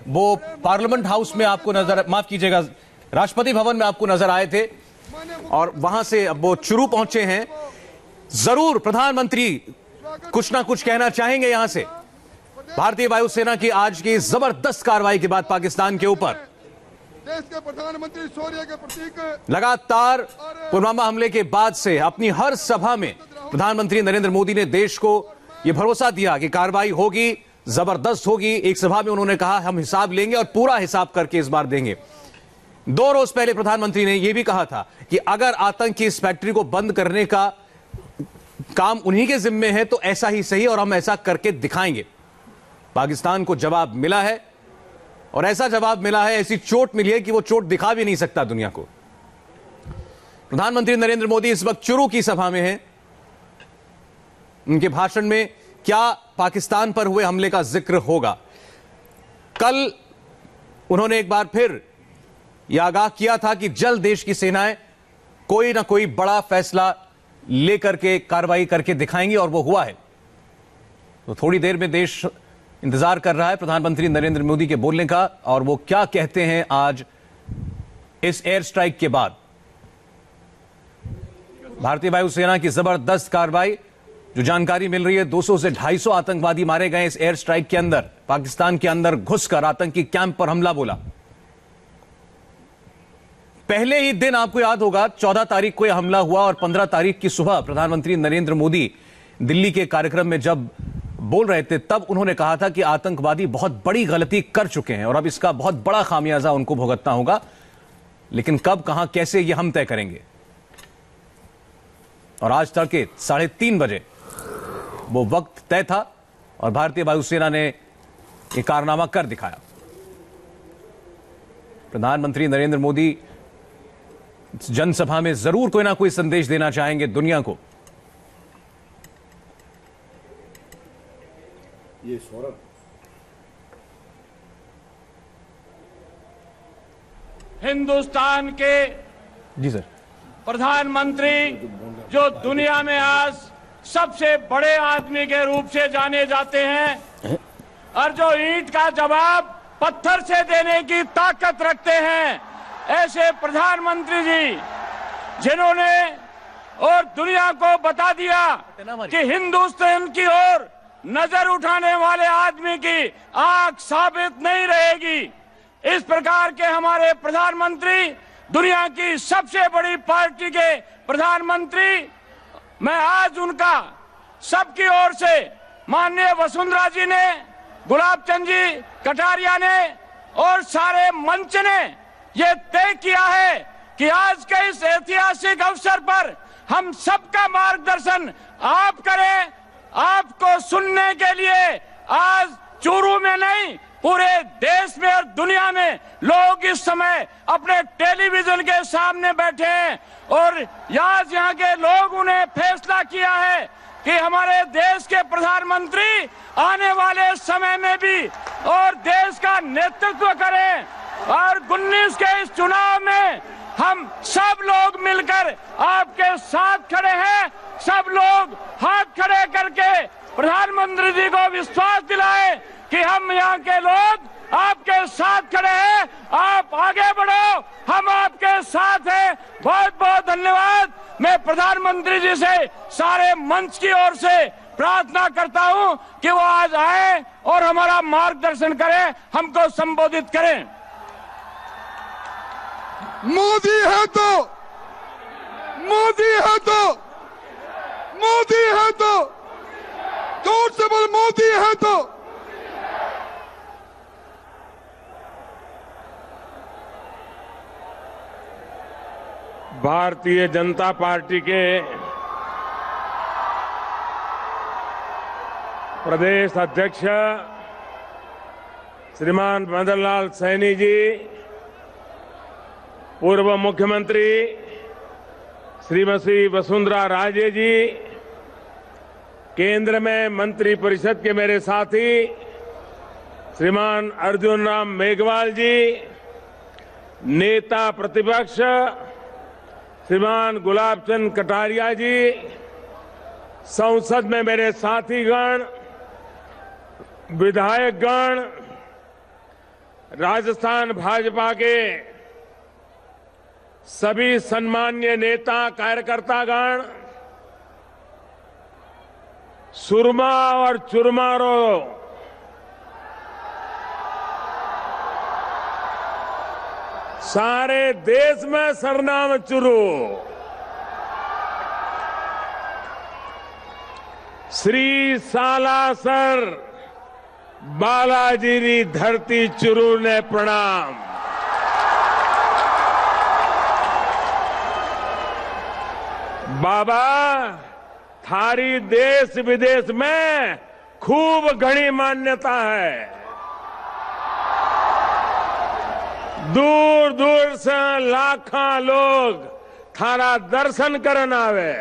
वो parliament house में आपको नजर, माफ कीजिएगा, राष्ट्रपति भवन में आपको नजर आए थे और वहां से अब वो चुरू पहुंचे हैं। जरूर प्रधानमंत्री कुछ ना कुछ कहना चाहेंगे यहां से भारतीय वायुसेना की आज की जबरदस्त कार्रवाई के बाद पाकिस्तान के ऊपर। देश के प्रधानमंत्री शौर्य के प्रतीक लगातार पुलवामा हमले के बाद से अपनी हर सभा में प्रधानमंत्री नरेंद्र मोदी ने देश को यह भरोसा दिया कि कार्रवाई होगी, जबरदस्त होगी। एक सभा में उन्होंने कहा हम हिसाब लेंगे और पूरा हिसाब करके इस बार देंगे। 2 रोज पहले प्रधानमंत्री ने यह भी कहा था कि अगर आतंक की इस फैक्ट्री को बंद करने का काम उन्हीं के जिम्मे है तो ऐसा ही सही और हम ऐसा करके दिखाएंगे। पाकिस्तान को जवाब मिला है और ऐसा जवाब मिला है, ऐसी चोट मिली है कि वो चोट दिखा भी नहीं सकता दुनिया को। प्रधानमंत्री नरेंद्र मोदी इस वक्त चुरू की सभा में हैं। उनके भाषण में क्या पाकिस्तान पर हुए हमले का जिक्र होगा। कल उन्होंने एक बार फिर यह आगाह किया था कि जल्द देश की सेनाएं कोई ना कोई बड़ा फैसला लेकर के कार्रवाई करके दिखाएंगी और वो हुआ है। तो थोड़ी देर में देश इंतजार कर रहा है प्रधानमंत्री नरेंद्र मोदी के बोलने का और वो क्या कहते हैं आज इस एयर स्ट्राइक के बाद। भारतीय वायुसेना की जबरदस्त कार्रवाई, जो जानकारी मिल रही है 200 से 250 आतंकवादी मारे गए इस एयर स्ट्राइक के अंदर। पाकिस्तान के अंदर घुसकर आतंकी कैंप पर हमला बोला। पहले ही दिन आपको याद होगा 14 तारीख को यह हमला हुआ और 15 तारीख की सुबह प्रधानमंत्री नरेंद्र मोदी दिल्ली के कार्यक्रम में जब बोल रहे थे तब उन्होंने कहा था कि आतंकवादी बहुत बड़ी गलती कर चुके हैं और अब इसका बहुत बड़ा खामियाजा उनको भुगतना होगा, लेकिन कब, कहां, कैसे ये हम तय करेंगे। और आज तड़के 3:30 बजे वो वक्त तय था और भारतीय वायुसेना ने यह कारनामा कर दिखाया। प्रधानमंत्री नरेंद्र मोदी जनसभा में जरूर कोई ना कोई संदेश देना चाहेंगे दुनिया को। ये सौरभ हिंदुस्तान के जी सर प्रधानमंत्री जो दुनिया में आज सबसे बड़े आदमी के रूप से जाने जाते हैं और जो ईंट का जवाब पत्थर से देने की ताकत रखते हैं, ऐसे प्रधानमंत्री जी जिन्होंने और दुनिया को बता दिया कि हिंदुस्तान की ओर नजर उठाने वाले आदमी की आंख साबित नहीं रहेगी। इस प्रकार के हमारे प्रधानमंत्री, दुनिया की सबसे बड़ी पार्टी के प्रधानमंत्री, मैं आज उनका सबकी ओर से माननीय वसुंधरा जी ने, गुलाब चंद जी कटारिया ने और सारे मंच ने ये तय किया है कि आज के इस ऐतिहासिक अवसर पर हम सबका मार्गदर्शन आप करें। आपको सुनने के लिए आज चूरू में नहीं, पूरे देश में और दुनिया में लोग इस समय अपने टेलीविजन के सामने बैठे हैं और यहाँ के लोग उन्हें फैसला किया है कि हमारे देश के प्रधानमंत्री आने वाले समय में भी और देश का नेतृत्व करें और 19 के इस चुनाव में हम सब लोग मिलकर आपके साथ खड़े हैं। सब लोग हाथ खड़े करके प्रधानमंत्री जी को विश्वास दिलाएं कि हम यहाँ के लोग आपके साथ खड़े हैं। आप आगे बढ़ो, हम आपके साथ हैं। बहुत बहुत धन्यवाद। मैं प्रधानमंत्री जी से सारे मंच की ओर से प्रार्थना करता हूं कि वो आज आए और हमारा मार्गदर्शन करें, हमको संबोधित करें। मोदी है तो, मोदी है तो, मोदी है तो, जोर से बोल, मोदी है तो। भारतीय जनता पार्टी के प्रदेश अध्यक्ष श्रीमान मदन लाल सैनी जी, पूर्व मुख्यमंत्री श्रीमती वसुंधरा राजे जी, केंद्र में मंत्रिपरिषद के मेरे साथी श्रीमान अर्जुन राम मेघवाल जी, नेता प्रतिपक्ष श्रीमान गुलाब चंद कटारिया जी, संसद में मेरे साथीगण, विधायकगण, राजस्थान भाजपा के सभी सम्मान्य नेता कार्यकर्तागण, सुरमा और चुरमारों, सारे देश में सरनाम चुरू, श्री सालासर बालाजी री धरती चुरू ने प्रणाम। बाबा थारी देश विदेश में खूब घनी मान्यता है। दूर दूर से लाखों लोग थारा दर्शन करन आवे।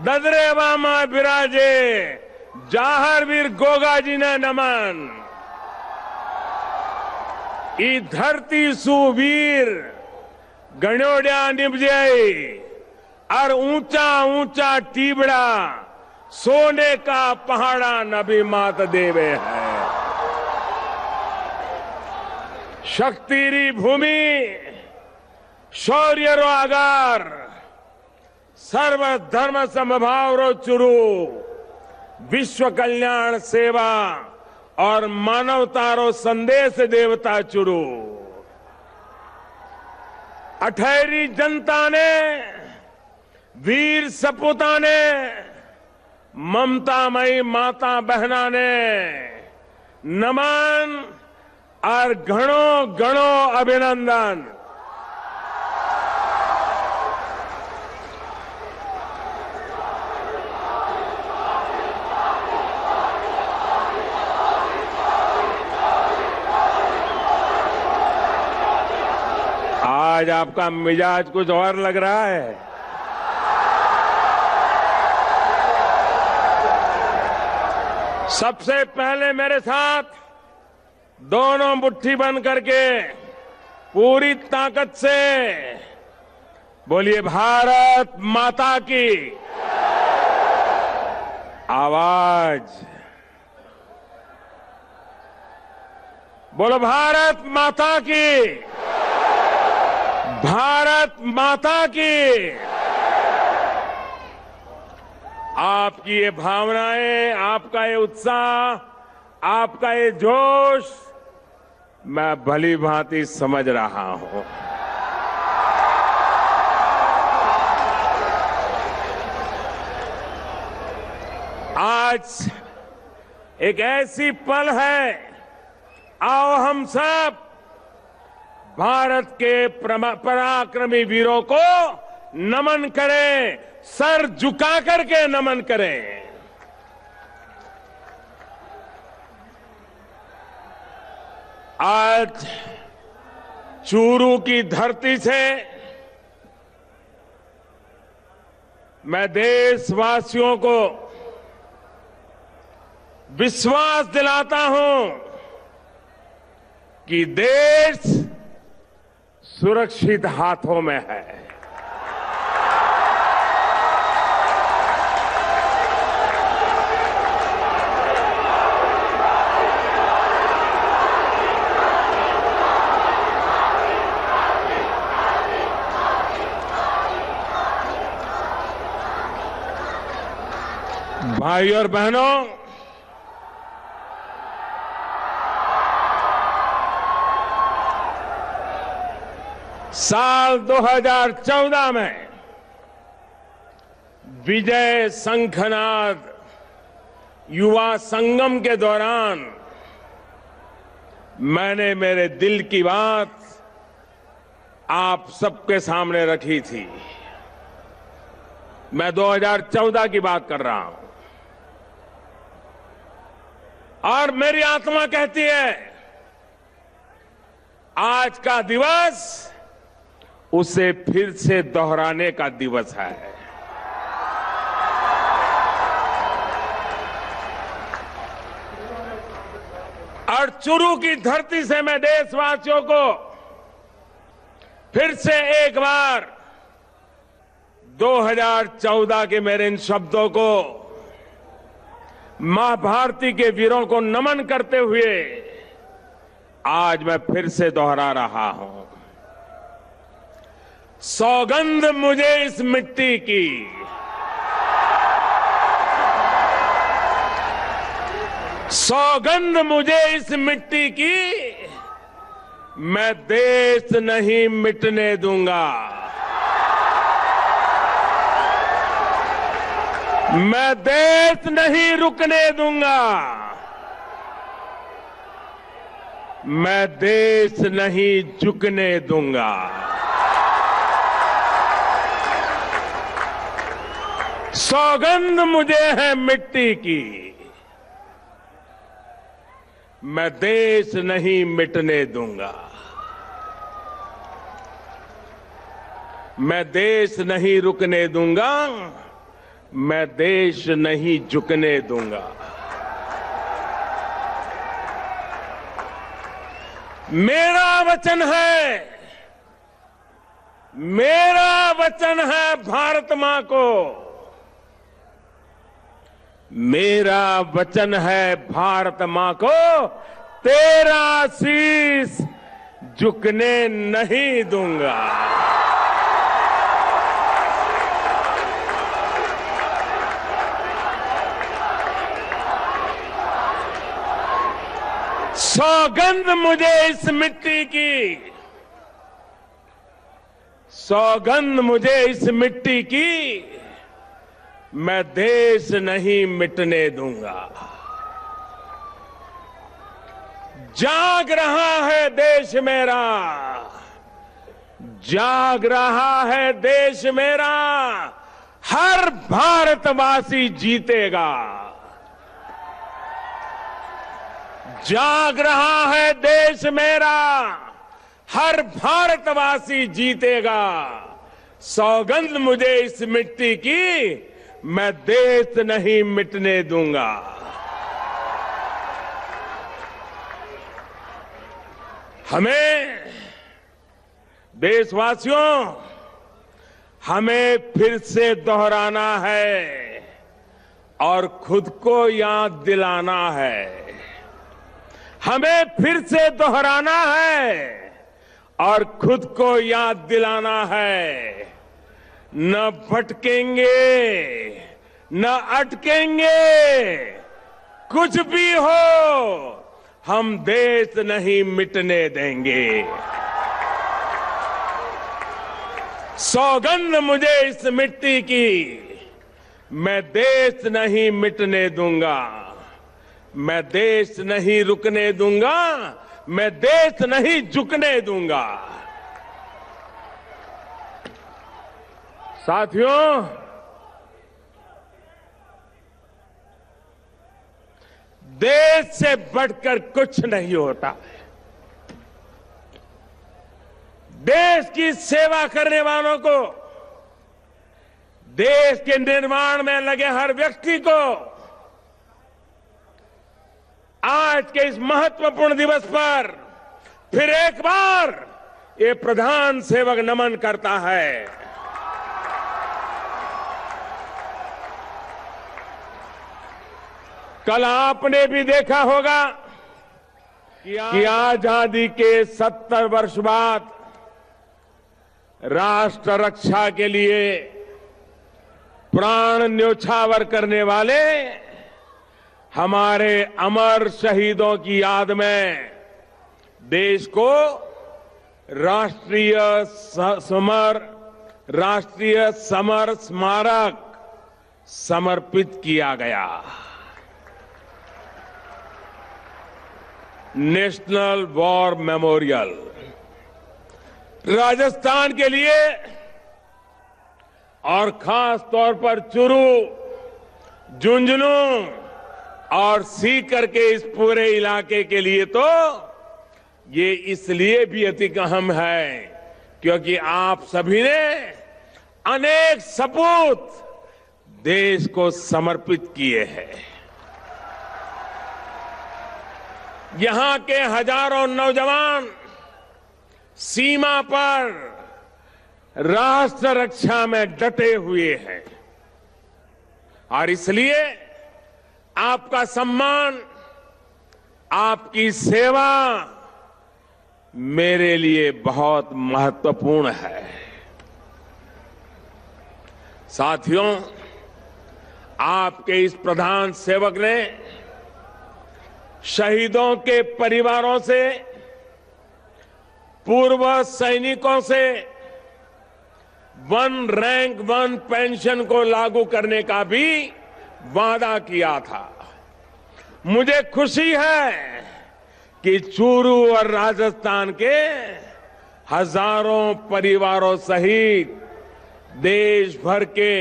ददरेवा में बिराजे जाहरवीर गोगा जी ने नमन। ई धरती सुवीर गणोड़िया निपजाई और ऊंचा ऊंचा टीबड़ा सोने का पहाड़ा नबी मात देवे है। शक्तिरी भूमि शौर्य रो आगार सर्व धर्म समभाव रो चुरू विश्व कल्याण सेवा और मानवता रो संदेश देवता चुरू। अठहरी जनता ने वीर सपूता ने ममतामयी माता बहना ने नमन और घणो घणो अभिनंदन। आज आपका मिजाज कुछ और लग रहा है। सबसे पहले मेरे साथ दोनों मुट्ठी बंद करके पूरी ताकत से बोलिए भारत माता की। आवाज बोलो भारत माता की, भारत माता की। आपकी ये भावनाएं, आपका ये उत्साह, आपका ये जोश मैं भली भांति समझ रहा हूं। आज एक ऐसी पल है, आओ हम सब भारत के पराक्रमी वीरों को नमन करें, सर झुका करके नमन करें। आज चूरू की धरती से मैं देशवासियों को विश्वास दिलाता हूं कि देश सुरक्षित हाथों में है। भाई और बहनों, साल 2014 में विजय शंखनाद युवा संगम के दौरान मैंने मेरे दिल की बात आप सबके सामने रखी थी। मैं 2014 की बात कर रहा हूं और मेरी आत्मा कहती है आज का दिवस उसे फिर से दोहराने का दिवस है। और चुरू की धरती से मैं देशवासियों को फिर से एक बार 2014 के मेरे इन शब्दों को मां भारती के वीरों को नमन करते हुए आज मैं फिर से दोहरा रहा हूं, सौगंध मुझे इस मिट्टी की, सौगंध मुझे इस मिट्टी की, मैं देश नहीं मिटने दूंगा, मैं देश नहीं रुकने दूंगा, मैं देश नहीं झुकने दूंगा। सौगंध मुझे है मिट्टी की, मैं देश नहीं मिटने दूंगा, मैं देश नहीं रुकने दूंगा, मैं देश नहीं झुकने दूंगा। मेरा वचन है, मेरा वचन है भारत मां को, मेरा वचन है भारत मां को, तेरा शीश झुकने नहीं दूंगा। सौगंध मुझे इस मिट्टी की, सौगंध मुझे इस मिट्टी की, मैं देश नहीं मिटने दूंगा। जाग रहा है देश मेरा, जाग रहा है देश मेरा, हर भारतवासी जीतेगा। जाग रहा है देश मेरा, हर भारतवासी जीतेगा। सौगंध मुझे इस मिट्टी की, मैं देश नहीं मिटने दूंगा। हमें देशवासियों, हमें फिर से दोहराना है और खुद को याद दिलाना है। हमें फिर से दोहराना है और खुद को याद दिलाना है। न भटकेंगे, न अटकेंगे, कुछ भी हो, हम देश नहीं मिटने देंगे। सौगंध मुझे इस मिट्टी की, मैं देश नहीं मिटने दूंगा, मैं देश नहीं रुकने दूंगा, मैं देश नहीं झुकने दूंगा। साथियों, देश से बढ़कर कुछ नहीं होता। देश की सेवा करने वालों को, देश के निर्माण में लगे हर व्यक्ति को आज के इस महत्वपूर्ण दिवस पर फिर एक बार ये प्रधान सेवक नमन करता है। कल आपने भी देखा होगा कि आजादी के 70 वर्ष बाद राष्ट्र रक्षा के लिए प्राण न्योछावर करने वाले हमारे अमर शहीदों की याद में देश को राष्ट्रीय समर स्मारक समर्पित किया गया। नेशनल वॉर मेमोरियल राजस्थान के लिए और खास तौर पर चुरू, झुंझुनू और सीकर के इस पूरे इलाके के लिए तो ये इसलिए भी अति अहम है क्योंकि आप सभी ने अनेक सपूत देश को समर्पित किए हैं। यहां के हजारों नौजवान सीमा पर राष्ट्र रक्षा में डटे हुए हैं और इसलिए आपका सम्मान, आपकी सेवा मेरे लिए बहुत महत्वपूर्ण है। साथियों, आपके इस प्रधान सेवक ने शहीदों के परिवारों से, पूर्व सैनिकों से वन रैंक वन पेंशन को लागू करने का भी वादा किया था। मुझे खुशी है कि चूरू और राजस्थान के हजारों परिवारों सहित देश भर के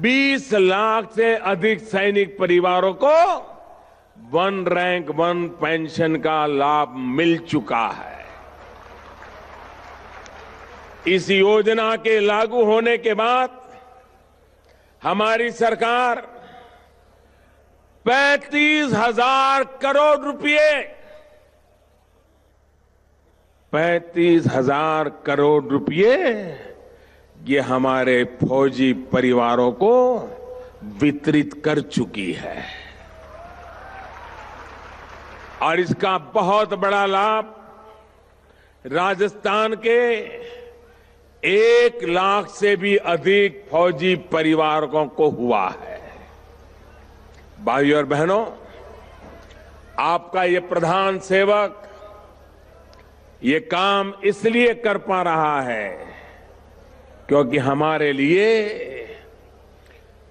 20 लाख से अधिक सैनिक परिवारों को वन रैंक वन पेंशन का लाभ मिल चुका है। इस योजना के लागू होने के बाद हमारी सरकार 35,000 करोड़ रुपए 35,000 करोड़ रुपए ये हमारे फौजी परिवारों को वितरित कर चुकी है और इसका बहुत बड़ा लाभ राजस्थान के 1 लाख से भी अधिक फौजी परिवारों को हुआ है। भाइयों और बहनों, आपका ये प्रधान सेवक ये काम इसलिए कर पा रहा है क्योंकि हमारे लिए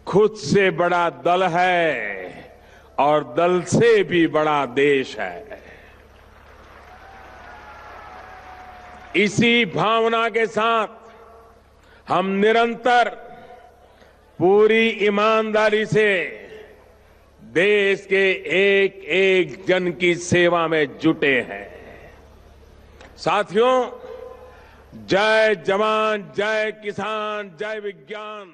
खुद से बड़ा दल है और दल से भी बड़ा देश है। इसी भावना के साथ हम निरंतर पूरी ईमानदारी से देश के एक एक जन की सेवा में जुटे हैं। साथियों, जय जवान, जय किसान, जय विज्ञान।